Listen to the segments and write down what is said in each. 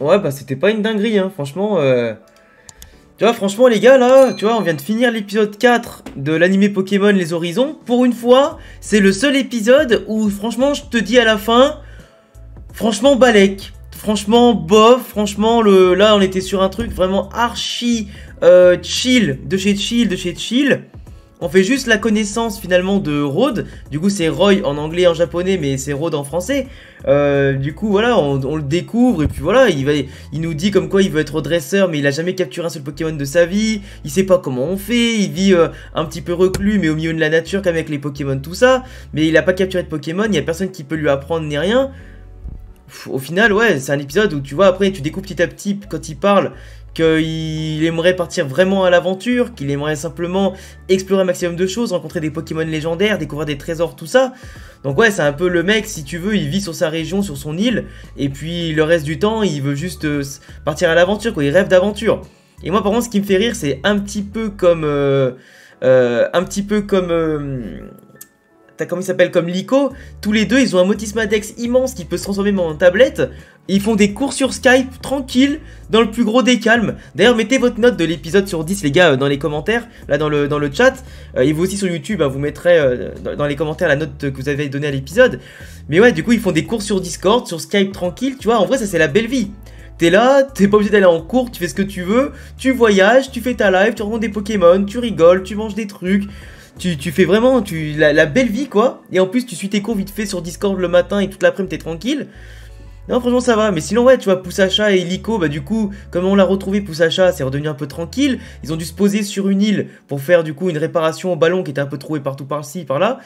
Ouais, bah c'était pas une dinguerie, hein, franchement. Tu vois, franchement, les gars, là, tu vois, on vient de finir l'épisode 4 de l'animé Pokémon Les Horizons. Pour une fois, c'est le seul épisode où, franchement, je te dis à la fin, franchement, balèque. Franchement, bof. Franchement, là, on était sur un truc vraiment archi chill, de chez chill. On fait juste la connaissance finalement de Rod. Du coup, c'est Roy en anglais et en japonais, mais c'est Rod en français. Du coup, voilà, on le découvre. Et puis voilà, il nous dit comme quoi il veut être dresseur, mais il a jamais capturé un seul Pokémon de sa vie. Il sait pas comment on fait. Il vit un petit peu reclus, mais au milieu de la nature, comme avec les Pokémon, tout ça. Mais il a pas capturé de Pokémon. Il y a personne qui peut lui apprendre ni rien. Au final, ouais, c'est un épisode où tu vois, après, tu découvres petit à petit quand il parle qu'il aimerait partir vraiment à l'aventure, qu'il aimerait simplement explorer un maximum de choses, rencontrer des Pokémon légendaires, découvrir des trésors, tout ça. Donc ouais, c'est un peu le mec, si tu veux, il vit sur sa région, sur son île, et puis le reste du temps, il veut juste partir à l'aventure, quoi, il rêve d'aventure. Et moi, par contre, ce qui me fait rire, c'est un petit peu comme... comment il s'appelle, comme Liko. Tous les deux, ils ont un Motismadex immense qui peut se transformer en tablette. Et ils font des cours sur Skype, tranquille, dans le plus gros des calmes. D'ailleurs, mettez votre note de l'épisode sur 10, les gars, dans les commentaires, là dans le chat. Et vous aussi sur YouTube, hein, vous mettrez dans les commentaires la note que vous avez donnée à l'épisode. Mais ouais, du coup, ils font des cours sur Discord, sur Skype, tranquille. Tu vois, en vrai, ça c'est la belle vie. T'es là, t'es pas obligé d'aller en cours, tu fais ce que tu veux. Tu voyages, tu fais ta live, tu rencontres des Pokémon, tu rigoles, tu manges des trucs. Tu fais vraiment la belle vie, quoi. Et en plus, tu suis tes cours vite fait sur Discord le matin et toute l'après-midi, t'es tranquille. Non, franchement, ça va. Mais sinon, ouais, tu vois, Poussacha et Liko, bah du coup, comme on l'a retrouvé, Poussacha, c'est redevenu un peu tranquille. Ils ont dû se poser sur une île pour faire, du coup, une réparation au ballon qui était un peu troué partout par-ci, par-là.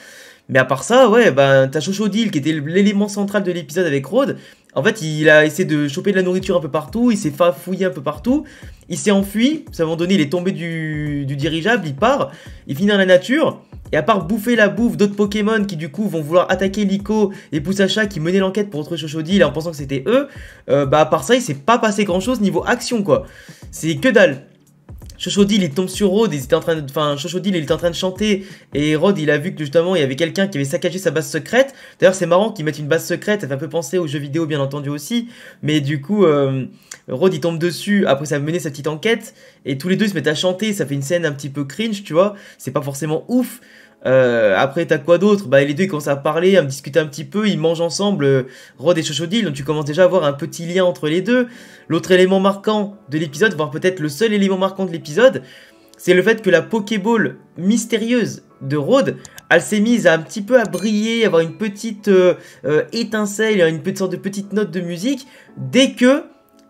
Mais à part ça, ouais, bah, t'as Chochodile qui était l'élément central de l'épisode avec Rod. En fait, il a essayé de choper de la nourriture un peu partout, il s'est fouillé un peu partout, il s'est enfui, à un moment donné, il est tombé du dirigeable, il part, il finit dans la nature, et à part bouffer la bouffe d'autres Pokémon qui du coup vont vouloir attaquer Liko et Poussacha qui menaient l'enquête pour retrouver Chochodile en pensant que c'était eux, bah à part ça, il s'est pas passé grand chose niveau action, quoi. C'est que dalle. Chochodile il tombe sur Rod, Chochodile il était en train de chanter et Rod il a vu que justement il y avait quelqu'un qui avait saccagé sa base secrète. D'ailleurs c'est marrant qu'ils mettent une base secrète, ça fait un peu penser aux jeux vidéo bien entendu aussi. Mais du coup Rod il tombe dessus, après ça a mené sa petite enquête et tous les deux ils se mettent à chanter, ça fait une scène un petit peu cringe tu vois, c'est pas forcément ouf. Après t'as quoi d'autre? Bah les deux ils commencent à parler, à me discuter un petit peu, ils mangent ensemble Rod et Chochodile, donc tu commences déjà à avoir un petit lien entre les deux. L'autre élément marquant de l'épisode, voire peut-être le seul élément marquant de l'épisode, c'est le fait que la Pokéball mystérieuse de Rod, elle s'est mise à un petit peu à briller, avoir une petite étincelle, une petite sorte de petite note de musique, dès que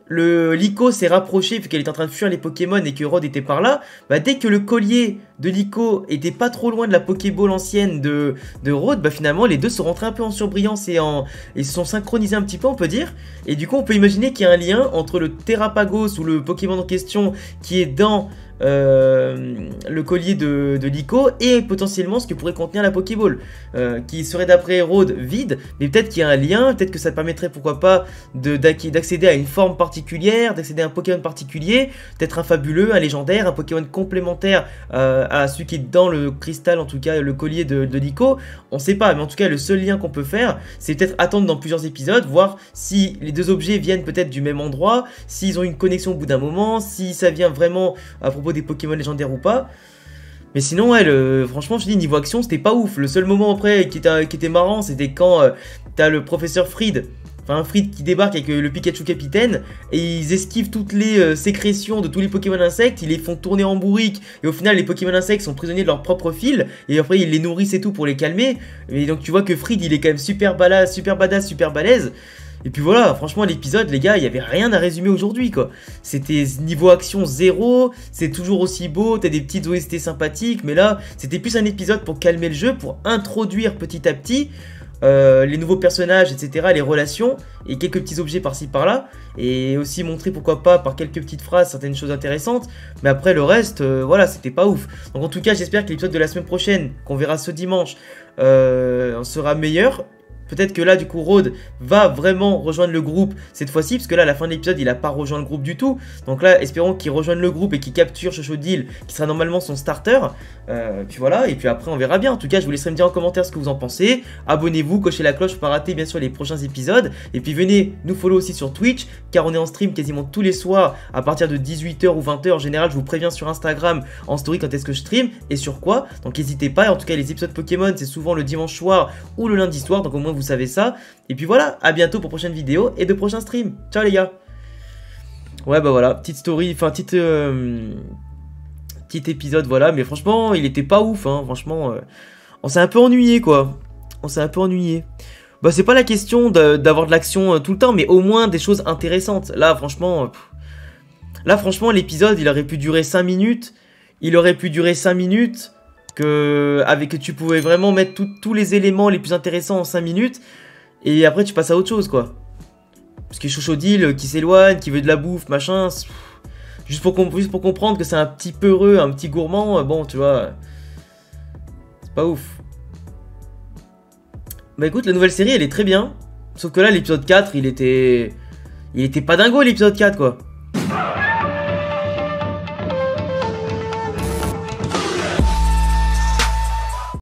Liko s'est rapproché, vu qu'elle était en train de fuir les Pokémon et que Rod était par là, bah dès que le collier de Liko était pas trop loin de la Pokéball ancienne de Rod, bah finalement les deux sont rentrés un peu en surbrillance et se sont synchronisés un petit peu on peut dire. Et du coup on peut imaginer qu'il y a un lien entre le Terrapagos ou le Pokémon en question qui est dans le collier de Liko et potentiellement ce que pourrait contenir la Pokéball qui serait d'après Rod vide, mais peut-être qu'il y a un lien, peut-être que ça permettrait pourquoi pas d'accéder à une forme particulière, d'accéder à un Pokémon particulier, peut-être un fabuleux, un légendaire, un Pokémon complémentaire à celui qui est dans le cristal, en tout cas le collier de Liko, on sait pas, mais en tout cas le seul lien qu'on peut faire c'est peut-être attendre dans plusieurs épisodes, voir si les deux objets viennent peut-être du même endroit, s'ils ont une connexion au bout d'un moment, si ça vient vraiment à propos des Pokémon légendaires ou pas. Mais sinon ouais, franchement je dis niveau action c'était pas ouf. Le seul moment après qui était marrant c'était quand t'as le professeur Fried, enfin Fried qui débarque avec le Pikachu capitaine et ils esquivent toutes les sécrétions de tous les Pokémon insectes, ils les font tourner en bourrique et au final les Pokémon insectes sont prisonniers de leur propre fil et après ils les nourrissent et tout pour les calmer. Et donc tu vois que Fried il est quand même super badass, super balèze. Et puis voilà, franchement l'épisode les gars, il n'y avait rien à résumer aujourd'hui quoi. C'était niveau action zéro, c'est toujours aussi beau, t'as des petites OST sympathiques, mais là c'était plus un épisode pour calmer le jeu, pour introduire petit à petit les nouveaux personnages, etc., les relations, et quelques petits objets par-ci par-là, et aussi montrer pourquoi pas par quelques petites phrases certaines choses intéressantes, mais après le reste, voilà, c'était pas ouf. Donc en tout cas j'espère que l'épisode de la semaine prochaine, qu'on verra ce dimanche, sera meilleur. Peut-être que là, du coup, Rhodes va vraiment rejoindre le groupe cette fois-ci, parce que là, à la fin de l'épisode, il a pas rejoint le groupe du tout. Donc là, espérons qu'il rejoigne le groupe et qu'il capture Chochodile, qui sera normalement son starter. Puis voilà, et puis après, on verra bien. En tout cas, je vous laisserai me dire en commentaire ce que vous en pensez. Abonnez-vous, cochez la cloche pour pas rater, bien sûr, les prochains épisodes. Et puis venez nous follow aussi sur Twitch, car on est en stream quasiment tous les soirs à partir de 18h ou 20h. En général, je vous préviens sur Instagram en story quand est-ce que je stream et sur quoi. Donc n'hésitez pas. En tout cas, les épisodes Pokémon, c'est souvent le dimanche soir ou le lundi soir. Donc au moins, vous savez ça. Et puis voilà, à bientôt pour prochaines vidéos et de prochains streams. Ciao les gars. Ouais bah voilà, petite story, enfin petit épisode voilà, mais franchement il était pas ouf hein, franchement on s'est un peu ennuyé quoi. On s'est un peu ennuyé. Bah c'est pas la question d'avoir de l'action tout le temps, mais au moins des choses intéressantes. Là franchement l'épisode il aurait pu durer 5 minutes. Il aurait pu durer 5 minutes que tu pouvais vraiment mettre tous les éléments les plus intéressants en 5 minutes. Et après tu passes à autre chose quoi. Parce que Chochodile qui s'éloigne, qui veut de la bouffe, machin. Juste pour comprendre que c'est un petit peureux, un petit gourmand, bon tu vois. C'est pas ouf. Bah écoute, la nouvelle série elle est très bien. Sauf que là l'épisode 4 il était pas dingo l'épisode 4 quoi.